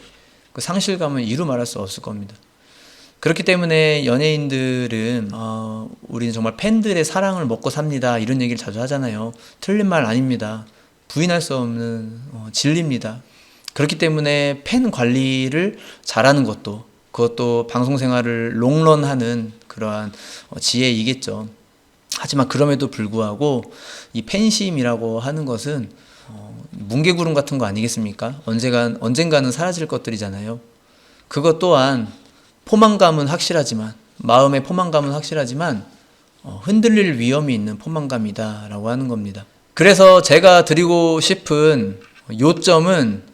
그 상실감은 이루 말할 수 없을 겁니다. 그렇기 때문에 연예인들은 우리는 정말 팬들의 사랑을 먹고 삽니다, 이런 얘기를 자주 하잖아요. 틀린 말 아닙니다. 부인할 수 없는 진리입니다. 그렇기 때문에 팬 관리를 잘하는 것도, 그것도 방송 생활을 롱런하는 그러한 지혜이겠죠. 하지만 그럼에도 불구하고 이 팬심이라고 하는 것은 뭉게구름 같은 거 아니겠습니까? 언젠가는 사라질 것들이잖아요. 그것 또한 포만감은 확실하지만, 마음의 포만감은 확실하지만 흔들릴 위험이 있는 포만감이다 라고 하는 겁니다. 그래서 제가 드리고 싶은 요점은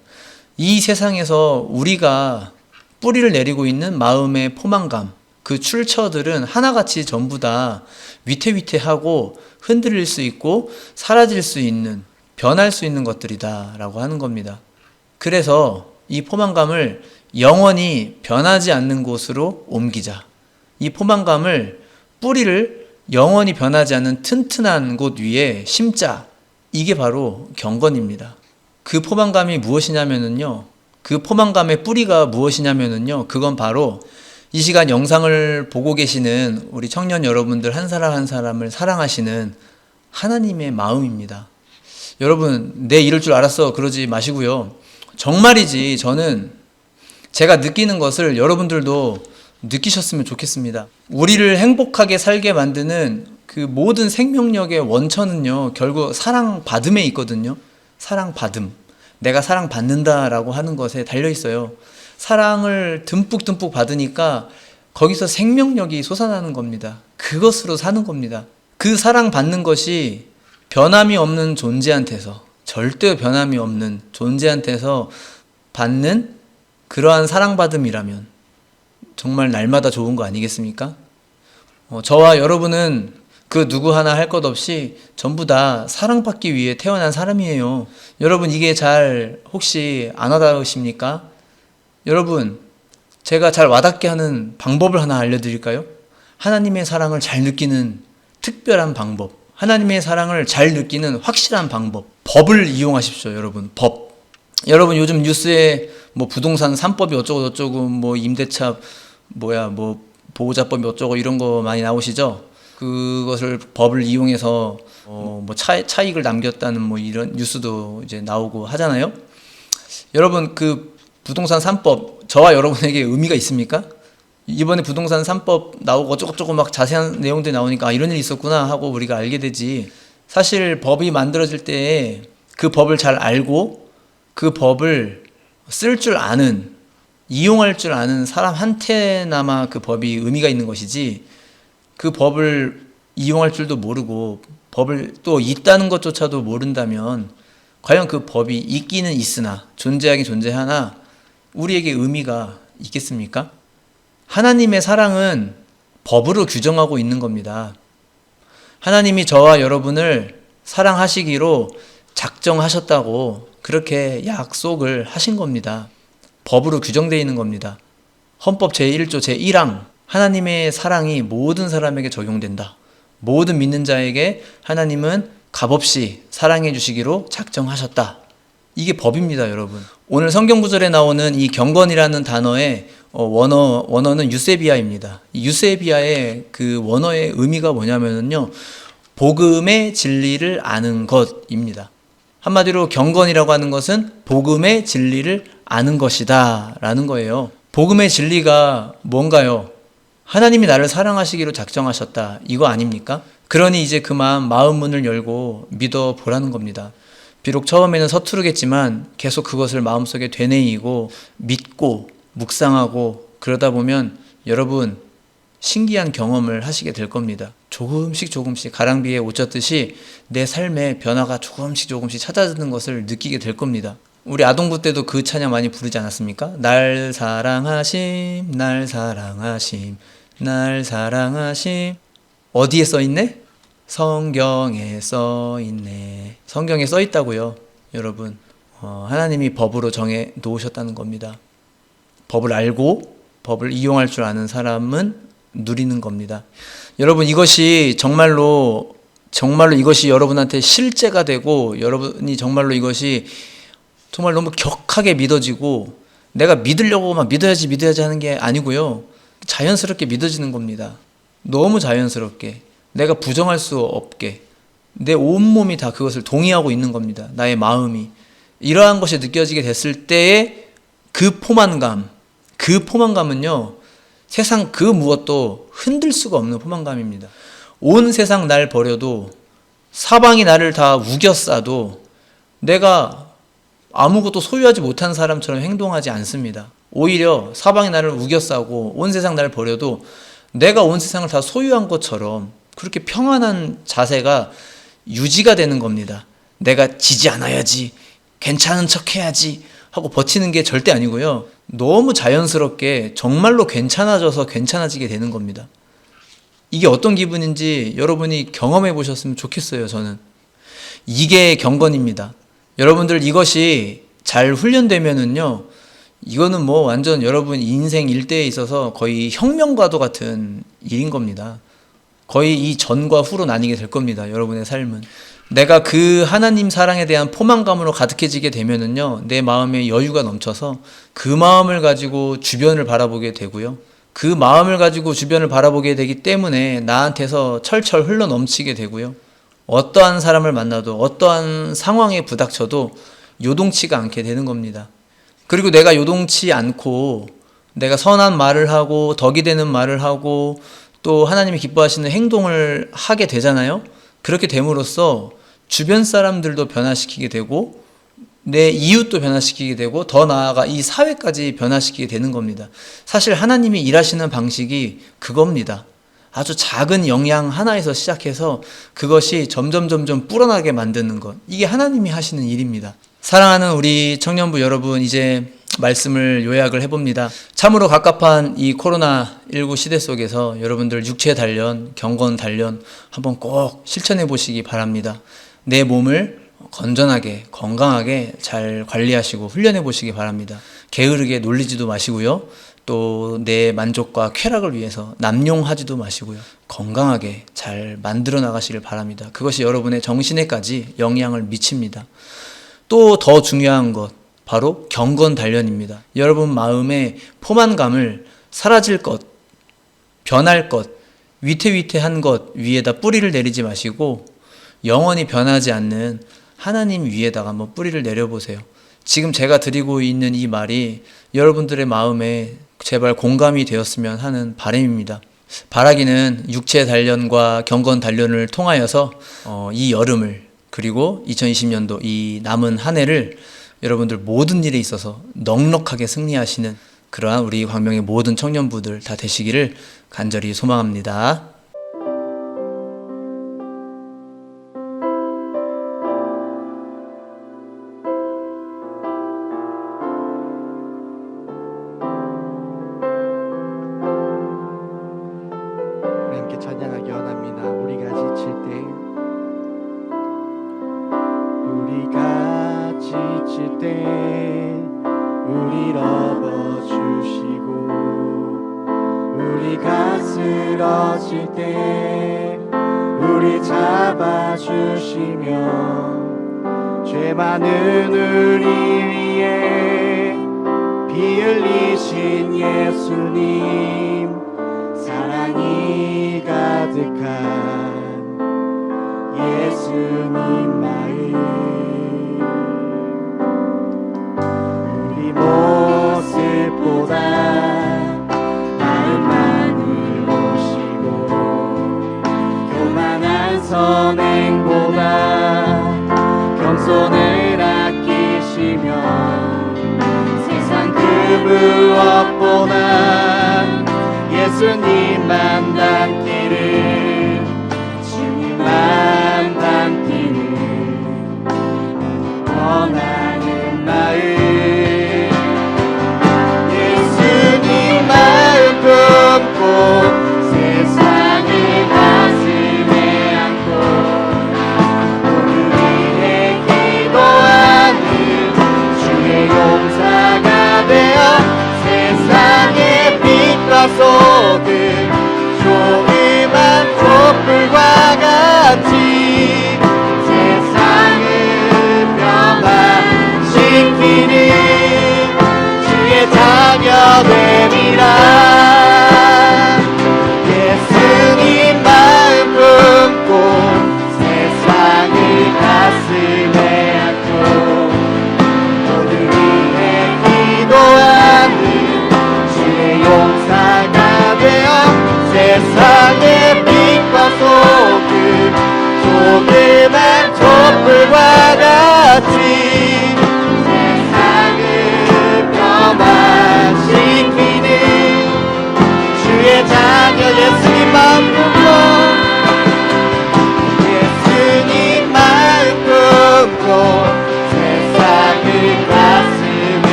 이 세상에서 우리가 뿌리를 내리고 있는 마음의 포만감, 그 출처들은 하나같이 전부 다 위태위태하고 흔들릴 수 있고 사라질 수 있는, 변할 수 있는 것들이다 라고 하는 겁니다. 그래서 이 포만감을 영원히 변하지 않는 곳으로 옮기자. 이 포만감을, 뿌리를 영원히 변하지 않는 튼튼한 곳 위에 심자. 이게 바로 경건입니다. 그 포만감이 무엇이냐면요, 그 포만감의 뿌리가 무엇이냐면요, 그건 바로 이 시간 영상을 보고 계시는 우리 청년 여러분들 한 사람 한 사람을 사랑하시는 하나님의 마음입니다. 여러분, 내 이럴 줄 알았어 그러지 마시고요. 정말이지, 저는 제가 느끼는 것을 여러분들도 느끼셨으면 좋겠습니다. 우리를 행복하게 살게 만드는 그 모든 생명력의 원천은요, 결국 사랑받음에 있거든요. 사랑받음. 내가 사랑받는다라고 하는 것에 달려 있어요. 사랑을 듬뿍듬뿍 받으니까 거기서 생명력이 솟아나는 겁니다. 그것으로 사는 겁니다. 그 사랑받는 것이 변함이 없는 존재한테서, 절대 변함이 없는 존재한테서 받는 그러한 사랑받음이라면 정말 날마다 좋은 거 아니겠습니까? 저와 여러분은 그 누구 하나 할 것 없이 전부 다 사랑받기 위해 태어난 사람이에요. 여러분, 이게 잘 혹시 안 와닿으십니까? 여러분, 제가 잘 와닿게 하는 방법을 하나 알려드릴까요? 하나님의 사랑을 잘 느끼는 특별한 방법, 하나님의 사랑을 잘 느끼는 확실한 방법, 법을 이용하십시오. 여러분, 법. 여러분, 요즘 뉴스에 뭐 부동산 3법이 어쩌고 저쩌고, 뭐 임대차 뭐 보호자법이 어쩌고 이런 거 많이 나오시죠? 그것을 법을 이용해서 뭐 차익을 남겼다는 뭐 이런 뉴스도 이제 나오고 하잖아요. 여러분, 그 부동산 3법 저와 여러분에게 의미가 있습니까? 이번에 부동산 3법 나오고 어쩌고저쩌고 막 자세한 내용들이 나오니까 이런 일이 있었구나 하고 우리가 알게 되지. 사실 법이 만들어질 때 그 법을 잘 알고 그 법을 쓸 줄 아는, 이용할 줄 아는 사람한테나마 그 법이 의미가 있는 것이지, 그 법을 이용할 줄도 모르고 법을 또 있다는 것조차도 모른다면 과연 그 법이 있기는 있으나, 존재하긴 존재하나 우리에게 의미가 있겠습니까? 하나님의 사랑은 법으로 규정하고 있는 겁니다. 하나님이 저와 여러분을 사랑하시기로 작정하셨다고 그렇게 약속을 하신 겁니다. 법으로 규정되어 있는 겁니다. 헌법 제1조 제1항, 하나님의 사랑이 모든 사람에게 적용된다. 모든 믿는 자에게 하나님은 값없이 사랑해 주시기로 작정하셨다. 이게 법입니다, 여러분. 오늘 성경 구절에 나오는 이 경건이라는 단어의 원어는 유세비아입니다. 유세비아의 그 원어의 의미가 뭐냐면요, 복음의 진리를 아는 것입니다. 한마디로 경건이라고 하는 것은 복음의 진리를 아는 것이다 라는 거예요. 복음의 진리가 뭔가요? 하나님이 나를 사랑하시기로 작정하셨다, 이거 아닙니까? 그러니 이제 그만 마음 문을 열고 믿어보라는 겁니다. 비록 처음에는 서투르겠지만 계속 그것을 마음속에 되뇌이고 믿고 묵상하고 그러다 보면 여러분 신기한 경험을 하시게 될 겁니다. 조금씩 가랑비에 옷 젖듯이 내 삶의 변화가 조금씩 찾아드는 것을 느끼게 될 겁니다. 우리 아동부 때도 그 찬양 많이 부르지 않았습니까? 날 사랑하심, 날 사랑하심, 날 사랑하심. 어디에 써있네? 성경에 써있네. 성경에 써있다고요, 여러분. 하나님이 법으로 정해 놓으셨다는 겁니다. 법을 알고 법을 이용할 줄 아는 사람은 누리는 겁니다. 여러분, 이것이 정말로 이것이 여러분한테 실제가 되고 여러분이 정말로 이것이 정말 너무 격하게 믿어지고, 내가 믿으려고 막 믿어야지 하는 게 아니고요, 자연스럽게 믿어지는 겁니다. 너무 자연스럽게, 내가 부정할 수 없게 내 온몸이 다 그것을 동의하고 있는 겁니다. 나의 마음이. 이러한 것이 느껴지게 됐을 때의 그 포만감은요, 세상 그 무엇도 흔들 수가 없는 포만감입니다. 온 세상 날 버려도, 사방이 나를 다 우겨싸도 내가 아무것도 소유하지 못한 사람처럼 행동하지 않습니다. 오히려 사방이 나를 우겨싸고 온 세상 나를 버려도 내가 온 세상을 다 소유한 것처럼 그렇게 평안한 자세가 유지가 되는 겁니다. 내가 지지 않아야지, 괜찮은 척 해야지 하고 버티는 게 절대 아니고요. 너무 자연스럽게 정말로 괜찮아져서 괜찮아지게 되는 겁니다. 이게 어떤 기분인지 여러분이 경험해 보셨으면 좋겠어요. 저는 이게 경건입니다. 여러분들 이것이 잘 훈련되면은요, 이거는 뭐 완전 여러분 인생 일대에 있어서 거의 혁명과도 같은 일인 겁니다. 거의 이 전과 후로 나뉘게 될 겁니다. 여러분의 삶은. 내가 그 하나님 사랑에 대한 포만감으로 가득해지게 되면은요, 내 마음에 여유가 넘쳐서 그 마음을 가지고 주변을 바라보게 되고요. 그 마음을 가지고 주변을 바라보게 되기 때문에 나한테서 철철 흘러 넘치게 되고요. 어떠한 사람을 만나도 어떠한 상황에 부닥쳐도 요동치가 않게 되는 겁니다. 그리고 내가 요동치 않고 내가 선한 말을 하고 덕이 되는 말을 하고 또 하나님이 기뻐하시는 행동을 하게 되잖아요. 그렇게 됨으로써 주변 사람들도 변화시키게 되고 내 이웃도 변화시키게 되고 더 나아가 이 사회까지 변화시키게 되는 겁니다. 사실 하나님이 일하시는 방식이 그겁니다. 아주 작은 영향 하나에서 시작해서 그것이 점점 불어나게 만드는 것. 이게 하나님이 하시는 일입니다. 사랑하는 우리 청년부 여러분, 이제 말씀을 요약을 해봅니다. 참으로 갑갑한 이 코로나19 시대 속에서 여러분들 육체 단련, 경건 단련 한번 꼭 실천해 보시기 바랍니다. 내 몸을 건전하게, 건강하게 잘 관리하시고 훈련해 보시기 바랍니다. 게으르게 놀리지도 마시고요. 또 내 만족과 쾌락을 위해서 남용하지도 마시고요. 건강하게 잘 만들어 나가시길 바랍니다. 그것이 여러분의 정신에까지 영향을 미칩니다. 또 더 중요한 것, 바로 경건 단련입니다. 여러분 마음의 포만감을 사라질 것, 변할 것, 위태위태한 것 위에다 뿌리를 내리지 마시고 영원히 변하지 않는 하나님 위에다가 한번 뿌리를 내려보세요. 지금 제가 드리고 있는 이 말이 여러분들의 마음에 제발 공감이 되었으면 하는 바람입니다. 바라기는 육체 단련과 경건 단련을 통하여서 이 여름을, 그리고 2020년도 이 남은 한 해를 여러분들 모든 일에 있어서 넉넉하게 승리하시는 그러한 우리 광명의 모든 청년부들 다 되시기를 간절히 소망합니다. 우리 함께 찬양하기 원합니다. 우리가 지칠 때, 우리가 지칠 때 우리를 업어주시고, 우리가 쓰러질 때 우리 잡아주시며, 죄 많은 우리 위에 피 흘리신 예수님, 사랑이 가득한 예수님 마음, 우리 모습보다 마음만을 보시고, 교만한 선행보다 겸손을 아끼시며, 세상 그 무엇보다 예수님만 닮기를, 주님만 닮기를 원하는 마음, 예수님 마음 품고 세상을 가슴에 안고, 오늘 위해 기도하는 주의 용사가 되어 세상의 빛과 소금, 좋은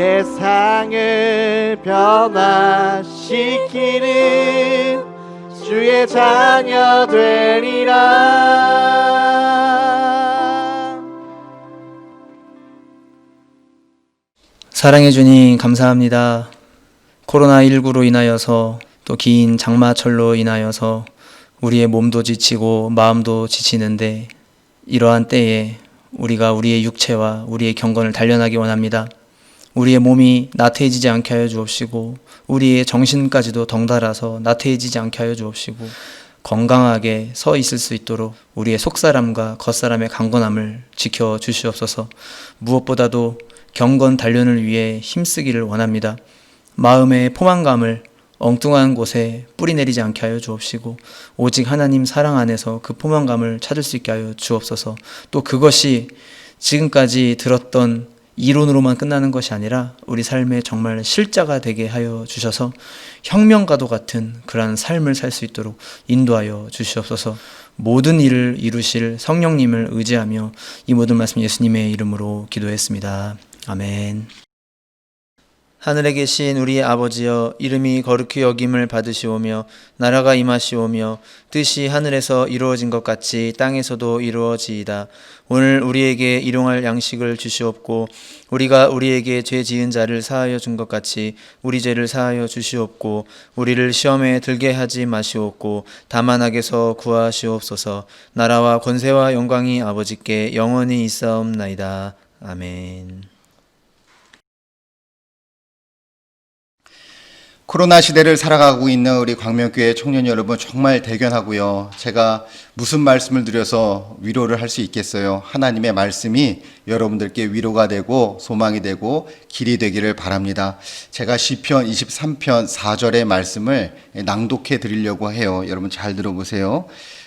세상을 변화시키는 주의 자녀 되리라. 사랑해 주님 감사합니다. 코로나19로 인하여서 또 긴 장마철로 인하여서 우리의 몸도 지치고 마음도 지치는데 이러한 때에 우리가 우리의 육체와 우리의 경건을 단련하기 원합니다. 우리의 몸이 나태해지지 않게 하여 주옵시고 우리의 정신까지도 덩달아서 나태해지지 않게 하여 주옵시고 건강하게 서 있을 수 있도록 우리의 속사람과 겉사람의 강건함을 지켜 주시옵소서. 무엇보다도 경건 단련을 위해 힘쓰기를 원합니다. 마음의 포만감을 엉뚱한 곳에 뿌리내리지 않게 하여 주옵시고 오직 하나님 사랑 안에서 그 포만감을 찾을 수 있게 하여 주옵소서. 또 그것이 지금까지 들었던 이론으로만 끝나는 것이 아니라 우리 삶에 정말 실자가 되게 하여 주셔서 혁명가도 같은 그러한 삶을 살 수 있도록 인도하여 주시옵소서. 모든 일을 이루실 성령님을 의지하며 이 모든 말씀 예수님의 이름으로 기도했습니다. 아멘. 하늘에 계신 우리 아버지여, 이름이 거룩히 여김을 받으시오며 나라가 임하시오며 뜻이 하늘에서 이루어진 것 같이 땅에서도 이루어지이다. 오늘 우리에게 일용할 양식을 주시옵고 우리가 우리에게 죄 지은 자를 사하여 준 것 같이 우리 죄를 사하여 주시옵고 우리를 시험에 들게 하지 마시옵고 다만 악에서 구하시옵소서. 나라와 권세와 영광이 아버지께 영원히 있사옵나이다. 아멘. 코로나 시대를 살아가고 있는 우리 광명교회 청년 여러분 정말 대견하고요. 제가 무슨 말씀을 드려서 위로를 할 수 있겠어요. 하나님의 말씀이 여러분들께 위로가 되고 소망이 되고 길이 되기를 바랍니다. 제가 시편 23편 4절의 말씀을 낭독해 드리려고 해요. 여러분 잘 들어보세요.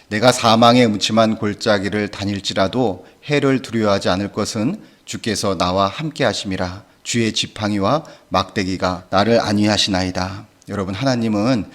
내가 사망의 음침한 골짜기를 다닐지라도 해를 두려워하지 않을 것은 주께서 나와 함께 하심이라. 주의 지팡이와 막대기가 나를 안위하시나이다. 여러분, 하나님은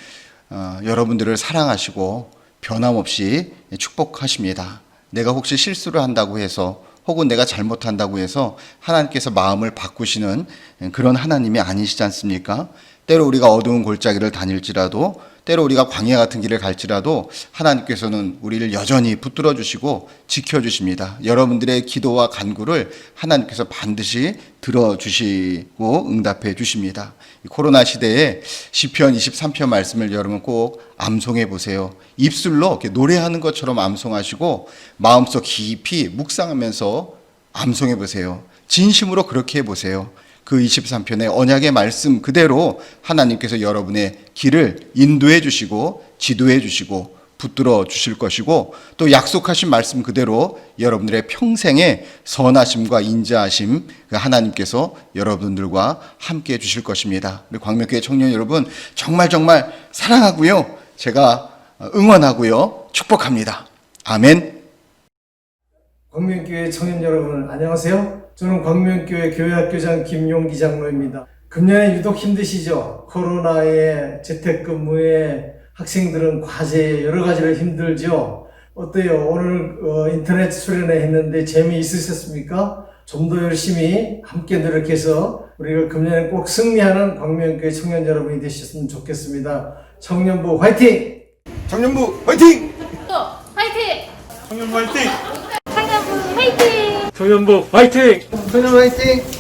여러분들을 사랑하시고 변함없이 축복하십니다. 내가 혹시 실수를 한다고 해서 혹은 내가 잘못한다고 해서 하나님께서 마음을 바꾸시는 그런 하나님이 아니시지 않습니까? 때로 우리가 어두운 골짜기를 다닐지라도 때로 우리가 광야 같은 길을 갈지라도 하나님께서는 우리를 여전히 붙들어 주시고 지켜주십니다. 여러분들의 기도와 간구를 하나님께서 반드시 들어주시고 응답해 주십니다. 코로나 시대에 시편 23편 말씀을 여러분 꼭 암송해 보세요. 입술로 이렇게 노래하는 것처럼 암송하시고 마음속 깊이 묵상하면서 암송해 보세요. 진심으로 그렇게 해보세요. 그 23편의 언약의 말씀 그대로 하나님께서 여러분의 길을 인도해 주시고 지도해 주시고 붙들어 주실 것이고 또 약속하신 말씀 그대로 여러분들의 평생의 선하심과 인자하심 하나님께서 여러분들과 함께 해 주실 것입니다. 우리 광명교회 청년 여러분 정말 사랑하고요. 제가 응원하고요. 축복합니다. 아멘. 광명교회 청년 여러분 안녕하세요. 저는 광명교회 교회학교장 김용기 장로입니다. 금년에 유독 힘드시죠? 코로나에 재택근무에 학생들은 과제 여러 가지로 힘들죠? 어때요? 오늘 인터넷 수련회 했는데 재미있으셨습니까? 좀 더 열심히 함께 노력해서 우리가 금년에 꼭 승리하는 광명교회 청년 여러분이 되셨으면 좋겠습니다. 청년부 화이팅! 청년부 화이팅! 화이팅! 청년부 화이팅! 청년부 화이팅! 청년부 화이팅! 청년 화이팅!